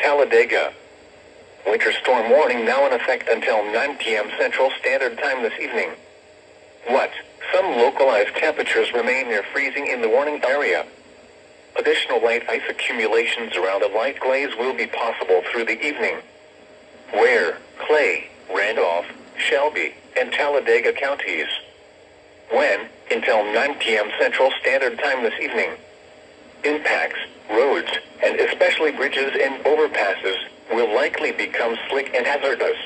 Talladega. Winter storm warning now in effect until 9 p.m. Central Standard Time this evening. What? Some localized temperatures remain near freezing in the warning area. Additional light ice accumulations around a light glaze will be possible through the evening. Where? Clay, Randolph, Shelby, and Talladega counties. When? Until 9 p.m. Central Standard Time this evening. Impacts, roads, and especially bridges and overpasses, will likely become slick and hazardous.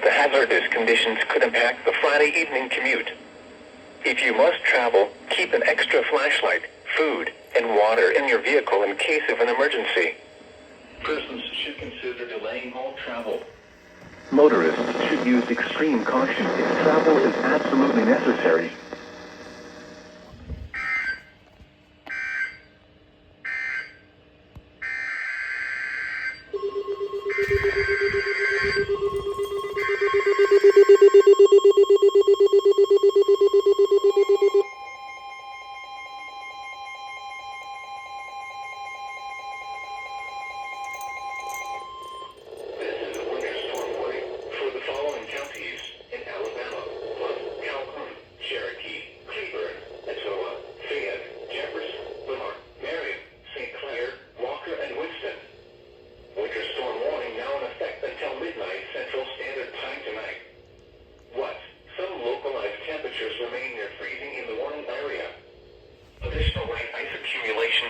The hazardous conditions could impact the Friday evening commute. If you must travel, keep an extra flashlight, food, and water in your vehicle in case of an emergency. Persons should consider delaying all travel. Motorists should use extreme caution if travel is absolutely necessary.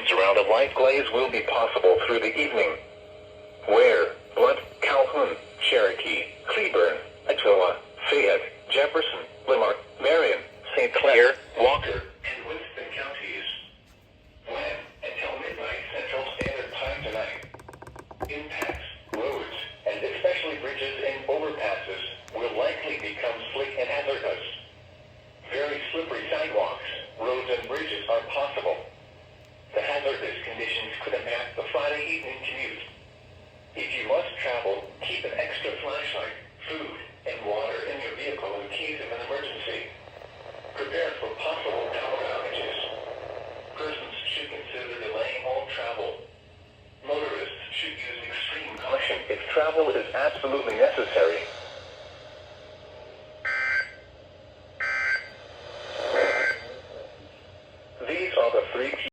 Around a light glaze will be possible through the evening. Where? Blunt, Calhoun, Cherokee, Cleburne, Etowah, Fayette, Jefferson, Lamar, Marion, St. Clair, Walker, and Winston counties. When? Until midnight Central Standard Time tonight. Impacts, roads, and especially bridges and overpasses will likely become slick and hazardous. Very slippery sidewalks, roads, and bridges are possible. The hazardous conditions could impact the Friday evening commute. If you must travel, keep an extra flashlight, food, and water in your vehicle in case of an emergency. Prepare for possible power outages. Persons should consider delaying all travel. Motorists should use extreme caution if travel is absolutely necessary.